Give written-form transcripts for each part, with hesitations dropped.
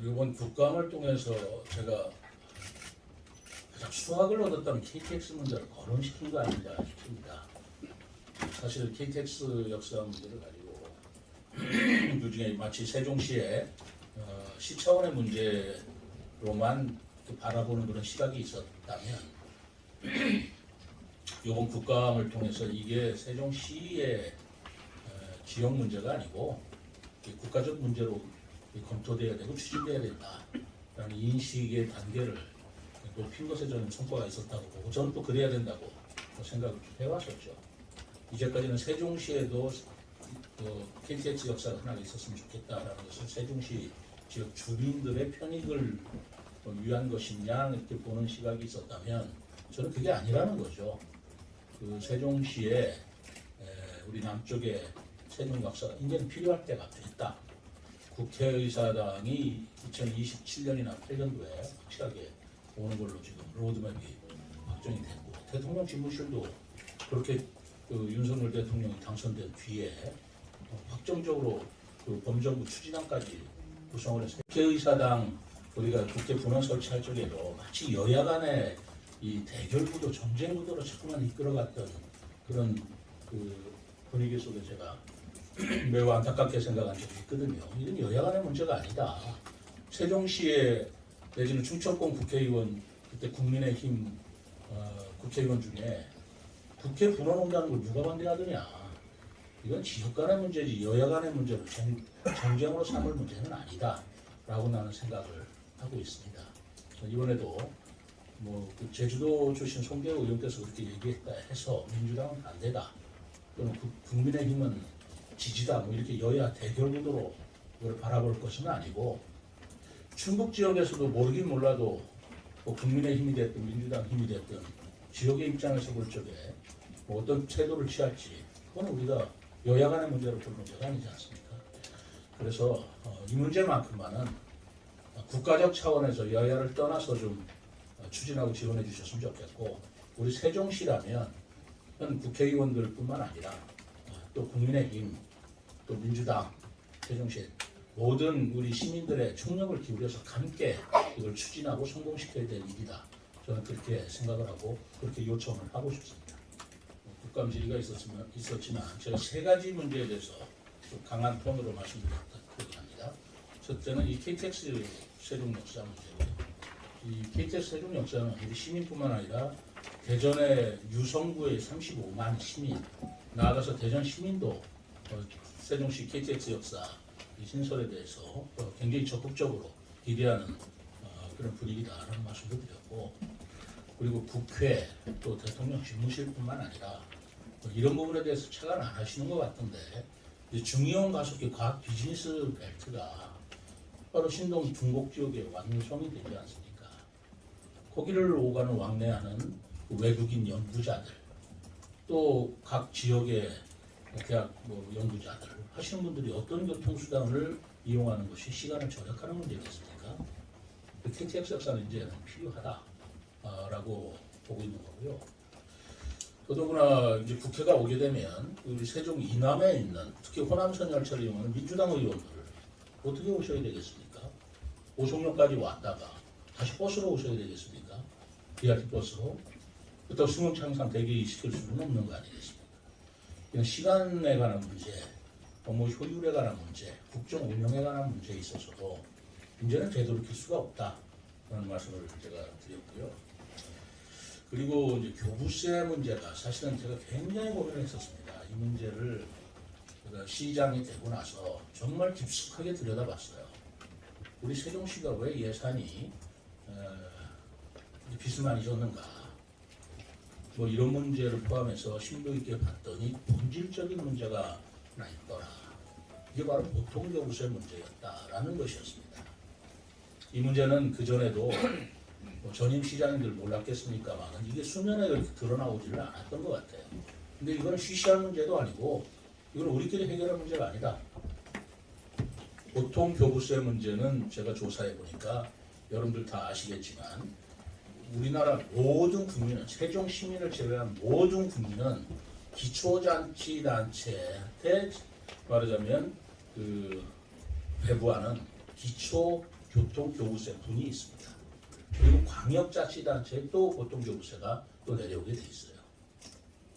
이번 국감을 통해서 제가 가장 수확을 얻었다는 KTX 문제를 거론시킨 거 아닌가 싶습니다. 사실 KTX 역사 문제를 가지고 그중에 마치 세종시의 시 차원의 문제로만 바라보는 그런 시각이 있었다면 이번 국감을 통해서 이게 세종시의 지역 문제가 아니고 국가적 문제로 검토돼야 되고 추진돼야 된다라는 인식의 단계를 높인 것에 저는 성과가 있었다고 보고 저는 또 그래야 된다고 생각을 해왔었죠. 이제까지는 세종시에도 KTX 역사가 하나 있었으면 좋겠다라는 것을 세종시 지역 주민들의 편익을 위한 것이냐 이렇게 보는 시각이 있었다면 저는 그게 아니라는 거죠. 그 세종시에 우리 남쪽에 세종 역사가 이제는 필요할 때가 됐다. 국회의사당이 2027년이나 8년도에 확실하게 오는 걸로 지금 로드맵이 확정이 됐고 대통령 집무실도 그렇게 윤석열 대통령이 당선된 뒤에 확정적으로 그 범정부 추진안까지 구성을 해서 국회의사당 우리가 국회 분원 설치할 적에도 마치 여야 간의 이 대결 구도, 정쟁 구도로 자꾸만 이끌어갔던 그런 그 분위기 속에 제가 매우 안타깝게 생각한 적이 있거든요. 이건 여야 간의 문제가 아니다. 세종시의 내지는 충청권 국회의원 그때 국민의힘 국회의원 중에 국회 분원한다는 걸 누가 반대하더냐. 이건 지역 간의 문제지 여야 간의 문제를 정쟁으로 삼을 문제는 아니다. 라고 나는 생각을 하고 있습니다. 이번에도 그 제주도 출신 송계호 의원께서 그렇게 얘기했다 해서 민주당은 반대다. 또는 국민의힘은 지지다. 이렇게 여야 대결 구도로 이걸 바라볼 것은 아니고 충북 지역에서도 모르긴 몰라도 국민의힘이 됐든 민주당 힘이 됐든 지역의 입장에서 볼 적에 어떤 태도를 취할지 그건 우리가 여야 간의 문제로 볼 문제가 아니지 않습니까? 그래서 이 문제만큼만은 국가적 차원에서 여야를 떠나서 좀 추진하고 지원해 주셨으면 좋겠고 우리 세종시라면 국회의원들뿐만 아니라 또 국민의힘 또 민주당 세종시 모든 우리 시민들의 총력을 기울여서 함께 이걸 추진하고 성공시켜야 될 일이다. 저는 그렇게 생각을 하고 그렇게 요청을 하고 싶습니다. 국감 질의가 있었지만 제가 세 가지 문제에 대해서 좀 강한 톤으로 말씀드렸다 합니다. 첫째는 이 KTX 세종 역사 문제고요. 이 KTX 세종 역사는 우리 시민뿐만 아니라 대전의 유성구의 35만 시민, 나아가서 대전 시민도 세종시 KTX 역사 이 신설에 대해서 굉장히 적극적으로 기대하는 그런 분위기다라는 말씀도 드렸고, 그리고 국회 또 대통령 집무실뿐만 아니라 이런 부분에 대해서 체감 안 하시는 것 같은데 중이용 가속기 과학 비즈니스 벨트가 바로 신동 중곡 지역의 완성이 되지 않습니까? 거기를 오가는 왕래하는 외국인 연구자들 또 각 지역의 대학 연구자들 하시는 분들이 어떤 교통수단을 이용하는 것이 시간을 절약하는 문제겠습니까? KTX 역사는 이제는 필요하다라고 보고 있는 거고요. 더더구나 이제 국회가 오게 되면 우리 세종 이남에 있는 특히 호남선 열차를 이용하는 민주당 의원들 어떻게 오셔야 되겠습니까? 오송역까지 왔다가 다시 버스로 오셔야 되겠습니까? BRT 버스로? 그렇다고 승용차상 대기시킬 수는 없는 거 아니겠습니까? 이건 시간에 관한 문제, 업무 효율에 관한 문제, 국정 운영에 관한 문제에 있어서도 이제는 되돌이킬 수가 없다라는 말씀을 제가 드렸고요. 그리고 이제 교부세 문제가 사실은 제가 굉장히 고민을 했었습니다. 이 문제를 제가 시장이 되고 나서 정말 깊숙하게 들여다봤어요. 우리 세종시가 왜 예산이 빚을 많이 졌는가? 이런 문제를 포함해서 심도 있게 봤더니 본질적인 문제가 하나 있더라. 이게 바로 보통교부세 문제였다라는 것이었습니다. 이 문제는 그전에도 전임 시장님들 몰랐겠습니까만 이게 수면에 이렇게 드러나오지를 않았던 것 같아요. 근데 이거는 쉬쉬할 문제도 아니고 이건 우리끼리 해결할 문제가 아니다. 보통교부세 문제는 제가 조사해 보니까 여러분들 다 아시겠지만 우리나라 모든 국민은 세종 시민을 제외한 모든 국민은 기초자치단체한테 말하자면 배부하는 기초 교통교부세분이 있습니다. 그리고 광역자치단체에 또 교통교부세가 또 내려오게 돼 있어요.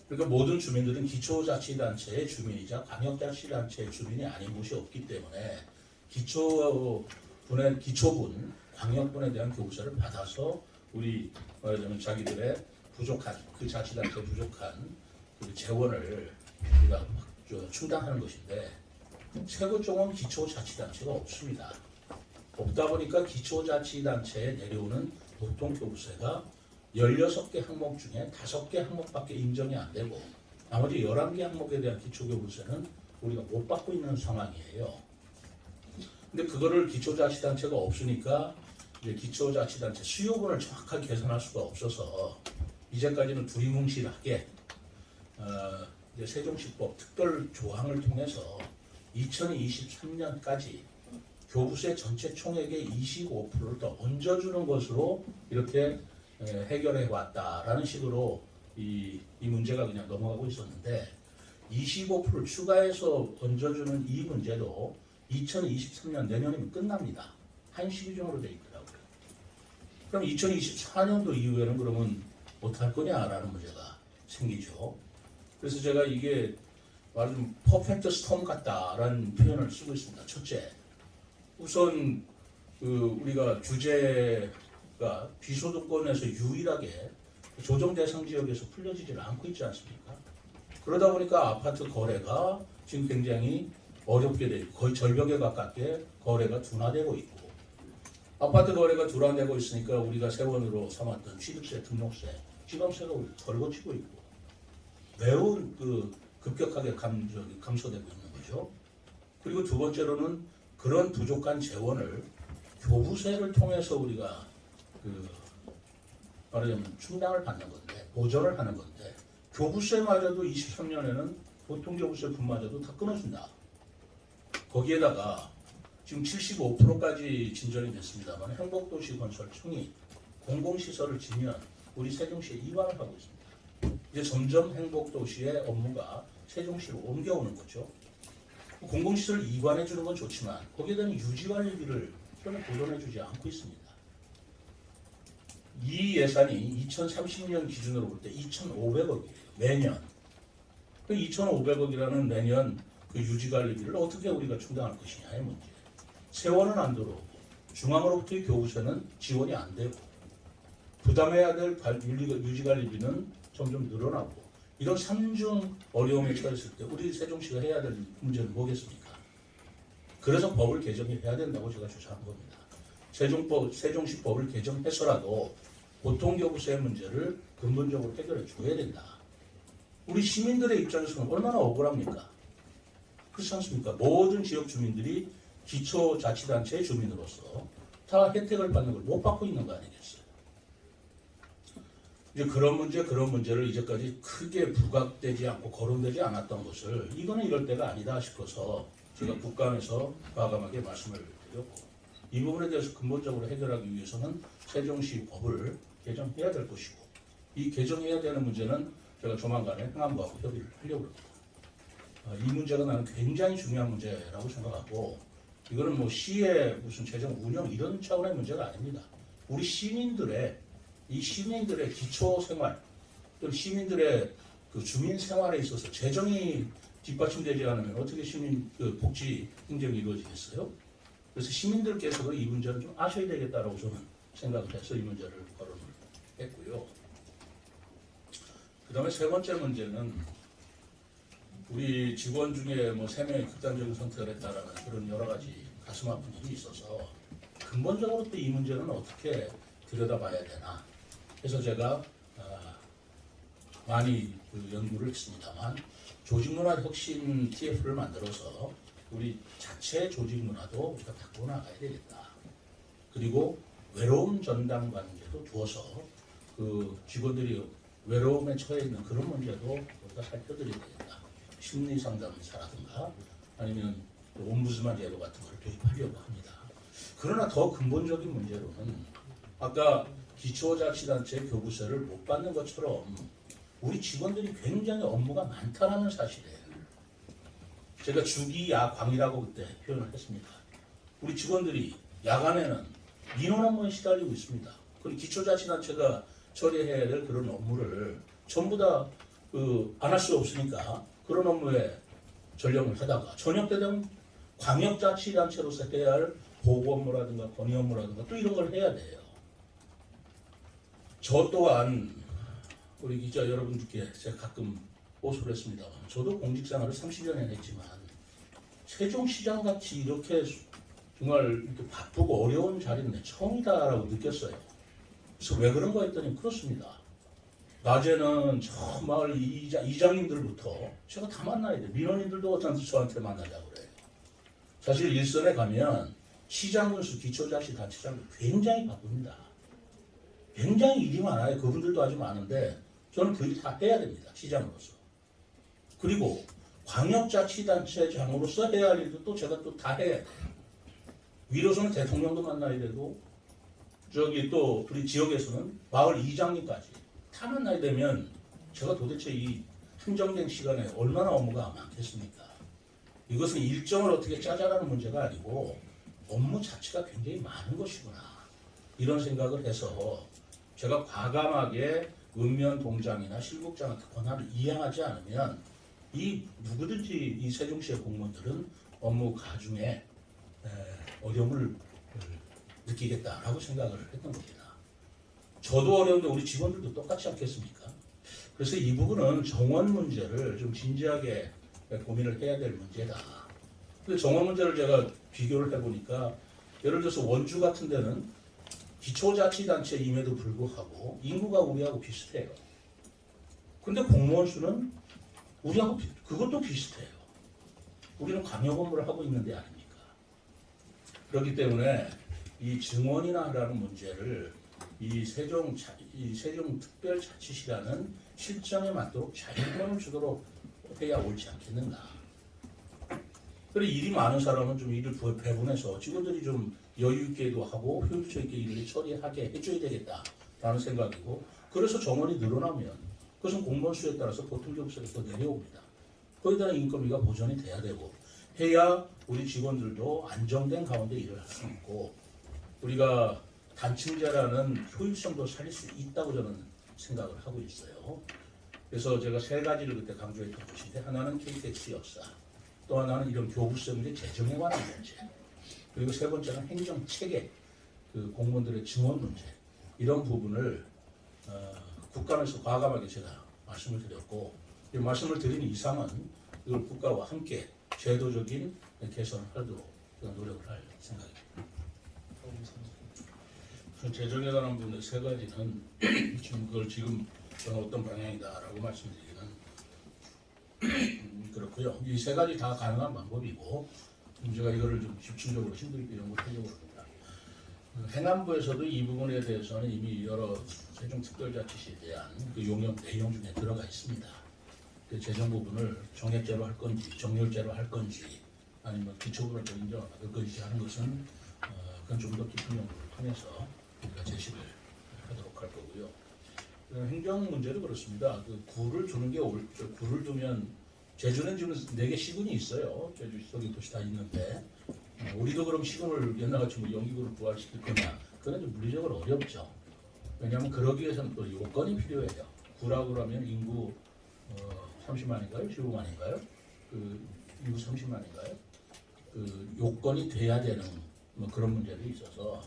그러니까 모든 주민들은 기초자치단체의 주민이자 광역자치단체의 주민이 아닌 곳이 없기 때문에 기초분, 광역분에 대한 교부세를 받아서 우리 말하자면 자기들의 부족한 그 자치단체 부족한 그 재원을 우리가 충당하는 것인데 세부 쪽은 기초자치단체가 없습니다. 없다 보니까 기초자치단체에 내려오는 교통교부세가 16개 항목 중에 5개 항목밖에 인정이 안 되고 나머지 11개 항목에 대한 기초교부세는 우리가 못 받고 있는 상황이에요. 근데 그거를 기초자치단체가 없으니까 이제 기초자치단체 수요분을 정확하게 계산할 수가 없어서 이제까지는 두리뭉실하게 이제 세종시법 특별 조항을 통해서 2023년까지 교부세 전체 총액의 25%를 더 얹어주는 것으로 이렇게 해결해 왔다라는 식으로 이 문제가 그냥 넘어가고 있었는데 25%를 추가해서 얹어주는 이 문제도 2023년 내년이면 끝납니다. 한시기준으로 돼 있더라고요. 그럼 2024년도 이후에는 그러면 어떡할 거냐라는 문제가 생기죠. 그래서 제가 이게 말좀 퍼펙트 스톰 같다라는 표현을 쓰고 있습니다. 첫째, 우선 우리가 규제가 비소득권에서 유일하게 조정 대상 지역에서 풀려지질 않고 있지 않습니까? 그러다 보니까 아파트 거래가 지금 굉장히 어렵게 되고 거의 절벽에 가깝게 거래가 둔화되고 있고 아파트 거래가 둔화되고 있으니까 우리가 세원으로 삼았던 취득세, 등록세, 지방세가 덜 거치고 있고 매우 급격하게 감소되고 있는 거죠. 그리고 두 번째로는 그런 부족한 재원을 교부세를 통해서 우리가 말하자면 충당을 받는 건데 보전을 하는 건데 교부세마저도 23년에는 보통교부세분마저도 다 끊어준다. 거기에다가 지금 75%까지 진전이 됐습니다만 행복도시건설청이 공공시설을 지면 우리 세종시에 이관을 하고 있습니다. 이제 점점 행복도시의 업무가 세종시로 옮겨오는 거죠. 공공시설 이관해 주는 건 좋지만 거기에 대한 유지관리비를 전혀 보존해 주지 않고 있습니다. 이 예산이 2030년 기준으로 볼 때 2,500억이에요. 매년. 그 2,500억이라는 매년 그 유지관리비를 어떻게 우리가 충당할 것이냐의 문제. 세원은 안 들어오고 중앙으로부터의 교부세는 지원이 안 되고 부담해야 될 유지관리비는 점점 늘어나고 이런 삼중 어려움에 처했을 때 우리 세종시가 해야 될 문제는 뭐겠습니까? 그래서 법을 개정해야 된다고 제가 주장한 겁니다. 세종시법을 개정해서라도 보통교부세 문제를 근본적으로 해결해 줘야 된다. 우리 시민들의 입장에서는 얼마나 억울합니까? 그렇지 않습니까? 모든 지역 주민들이 기초자치단체의 주민으로서 다 혜택을 받는 걸 못 받고 있는 거 아니겠어요? 이제 그런 문제를 이제까지 크게 부각되지 않고 거론되지 않았던 것을 이거는 이럴 때가 아니다 싶어서 제가 국감에서 과감하게 말씀을 드렸고 이 부분에 대해서 근본적으로 해결하기 위해서는 세종시 법을 개정해야 될 것이고 이 개정해야 되는 문제는 제가 조만간에 행안부하고 협의를 하려고 합니다. 이 문제가 나는 굉장히 중요한 문제라고 생각하고 이거는 뭐 시의 무슨 재정 운영 이런 차원의 문제가 아닙니다. 우리 시민들의 기초 생활, 또 시민들의 그 주민 생활에 있어서 재정이 뒷받침되지 않으면 어떻게 시민 복지 행정이 이루어지겠어요? 그래서 시민들께서도 이 문제를 좀 아셔야 되겠다라고 저는 생각을 해서 이 문제를 거론을 했고요. 그 다음에 세 번째 문제는 우리 직원 중에 뭐 3명이 극단적인 선택을 했다라는 그런 여러 가지 가슴 아픈 일이 있어서 근본적으로 또 이 문제는 어떻게 들여다봐야 되나 해서 제가 많이 연구를 했습니다만 조직문화 혁신 TF를 만들어서 우리 자체 조직 문화도 우리가 바꾸어 나가야 되겠다. 그리고 외로움 전담 관계도 두어서 그 직원들이 외로움에 처해 있는 그런 문제도 우리가 살펴드려야 되겠다. 심리 상담사라든가 아니면 옴부즈만 제도 같은 걸 도입하려고 합니다. 그러나 더 근본적인 문제로는 아까 기초자치단체 교부세를 못 받는 것처럼 우리 직원들이 굉장히 업무가 많다는 사실이에요. 제가 주기야광이라고 그때 표현을 했습니다. 우리 직원들이 야간에는 민원 업무에 시달리고 있습니다. 그리고 기초자치단체가 처리해야 될 그런 업무를 전부 다 안 할 수 없으니까 그런 업무에 전념을 하다가 저녁 때 되면 광역자치단체로서 해야 할 보고 업무라든가 건의 업무라든가 또 이런 걸 해야 돼요. 저 또한 우리 기자 여러분들께 제가 가끔 호소를 했습니다만 저도 공직생활을 30년이나 했지만 세종시장같이 이렇게 정말 이렇게 바쁘고 어려운 자리는 처음이다라고 느꼈어요. 그래서 왜 그런가 했더니 그렇습니다. 낮에는 저 마을 이장님들부터 제가 다 만나야 돼요. 민원인들도 저한테 만나자고 그래요. 사실 일선에 가면 시장 군수 기초자치단체장 굉장히 바쁩니다. 굉장히 일이 많아요. 그분들도 아주 많은데 저는 그 일 다 해야 됩니다. 시장으로서. 그리고 광역자치단체장으로서 해야 할 일도 또 제가 또 다 해야 돼요. 위로서는 대통령도 만나야 되고 저기 또 우리 지역에서는 마을 이장님까지 다 만나야 되면 제가 도대체 이 한정된 시간에 얼마나 업무가 많겠습니까? 이것은 일정을 어떻게 짜자라는 문제가 아니고 업무 자체가 굉장히 많은 것이구나. 이런 생각을 해서 제가 과감하게 읍면동장이나 실국장한테 권한을 이행하지 않으면 이 누구든지 이 세종시의 공무원들은 업무 가중에 어려움을 느끼겠다라고 생각을 했던 겁니다. 저도 어려운데 우리 직원들도 똑같지 않겠습니까? 그래서 이 부분은 정원 문제를 좀 진지하게 고민을 해야 될 문제다. 근데 정원 문제를 제가 비교를 해보니까 예를 들어서 원주 같은 데는 기초자치단체임에도 불구하고 인구가 우리하고 비슷해요. 근데 공무원 수는 우리하고 그것도 비슷해요. 우리는 광역 업무를 하고 있는 데 아닙니까? 그렇기 때문에 이 증원이나라는 문제를 이 세종특별자치시라는 실정에 맞도록 자율권을 주도록 해야 옳지 않겠는가. 그리고 일이 많은 사람은 좀 일을 배분해서 직원들이 좀 여유 있게도 하고 효율적 있게 일을 처리하게 해줘야 되겠다라는 생각이고, 그래서 정원이 늘어나면 그것은 공무원 수에 따라서 보통 교육세에서 내려옵니다. 거기에 대한 인건비가 보전이 돼야 되고 해야 우리 직원들도 안정된 가운데 일을 할 수 있고 우리가 단층제라는 효율성도 살릴 수 있다고 저는 생각을 하고 있어요. 그래서 제가 세 가지를 그때 강조했던 것인데, 하나는 KTX 역사, 또 하나는 이런 교부세 문제 재정에 관한 문제, 그리고 세 번째는 행정 체계, 그 공무원들의 증원 문제, 이런 부분을 국감에서 과감하게 제가 말씀을 드렸고, 이 말씀을 드린 이상은 이걸 국가와 함께 제도적인 개선을 하도록 노력을 할 생각입니다. 재정에 관한 부분의 세 가지는 지금 그걸 저는 어떤 방향이다라고 말씀드리기는 그렇고요. 이 세 가지 다 가능한 방법이고 제가 이거를 좀 집중적으로 힘들게 연구하려고 합니다. 행안부에서도 이 부분에 대해서는 이미 여러 세종특별자치시에 대한 그 용역 내용 중에 들어가 있습니다. 그 재정 부분을 정액제로 할 건지 정률제로 할 건지 아니면 기초부를 더 인정을 받을 건지 하는 것은 그건 좀 더 깊은 연구를 통해서 우리가 제시를 하도록 할 거고요. 행정 문제도 그렇습니다. 그 구를 주는 게 구를 두면 제주는 지금 4개 시군이 있어요. 제주 속에 도시 다 있는데 우리도 그럼 시군을 옛날같이 뭐 영기구를 부활시킬 거냐? 그건 좀 물리적으로 어렵죠. 왜냐하면 그러기 위해서는 또 요건이 필요해요. 구라고 그러면 인구 30만인가요? 15만인가요? 그 인구 30만인가요? 그 요건이 돼야 되는 뭐 그런 문제도 있어서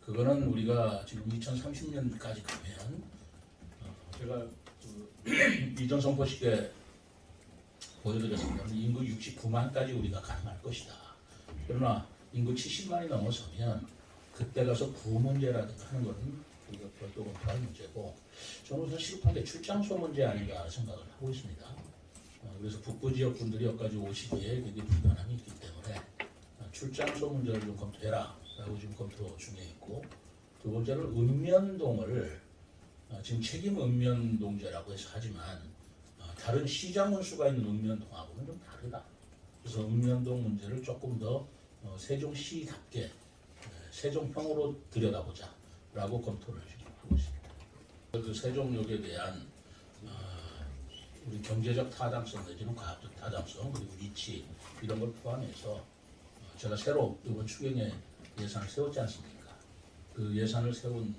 그거는 우리가 지금 2030년까지 가면 제가 이전 선포식 때 보여드렸습니다. 인구 69만까지 우리가 가능할 것이다. 그러나 인구 70만이 넘어서면 그때 가서 구 문제라든가 하는 것은 우리가 별도 검토할 문제고, 저는 우선 시급한 게 출장소 문제 아닌가 생각을 하고 있습니다. 그래서 북부 지역 분들이 여기까지 오시기에 굉장히 불편함이 있기 때문에 출장소 문제를 좀 검토해라 라고 지금 검토 중에 있고, 두 번째는 읍면동을 지금 책임 읍면동제라고 해서 하지만 다른 시장 원수가 있는 읍면동하고는 좀 다르다. 그래서 읍면동 문제를 조금 더 세종시답게 세종형으로 들여다보자 라고 검토를 지금 하고 있습니다. 그 세종역에 대한 우리 경제적 타당성 내지는 과학적 타당성 그리고 위치 이런 걸 포함해서 제가 새로 이번 추경에 예산을 세웠지 않습니까? 그 예산을 세운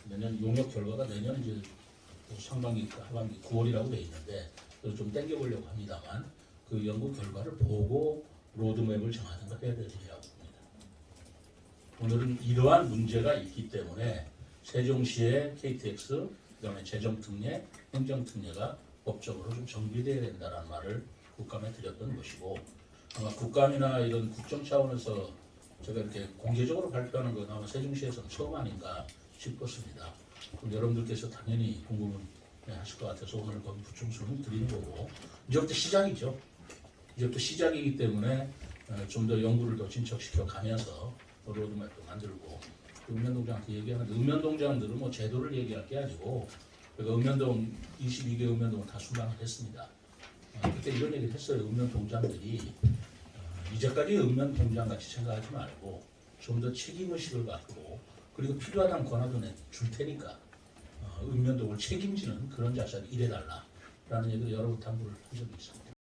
내년 용역 결과가 내년 이제 상반기, 하반기 9월이라고 돼 있는데 그걸 좀 땡겨보려고 합니다만 그 연구 결과를 보고 로드맵을 정하든가 해야 되리라고 봅니다. 오늘은 이러한 문제가 있기 때문에 세종시의 KTX, 그다음에 재정특례, 행정특례가 법적으로 좀 정비돼야 된다는 말을 국감에 드렸던 것이고 아마 국감이나 이런 국정 차원에서 제가 이렇게 공개적으로 발표하는 건 아마 세종시에서는 처음 아닌가 싶었습니다. 그럼 여러분들께서 당연히 궁금해 하실 것 같아서 오늘 거기 부충수는 드리는 거고 이제부터 시작이죠. 이제부터 시작이기 때문에 좀 더 연구를 더 진척시켜 가면서 로드맵도 만들고 읍면동장한테 얘기하는데 읍면동장들은 뭐 제도를 얘기할 게 아니고 그러니까 읍면동 22개 읍면동은 다 수방을 했습니다. 그때 이런 얘기를 했어요. 읍면동장들이 이제까지 읍면동장 같이 생각하지 말고 좀 더 책임의식을 갖고 그리고 필요하다는 권한도 줄 테니까 읍면동을 책임지는 그런 자세를 일해달라라는 얘기를 여러 번 당부를 한 적이 있습니다.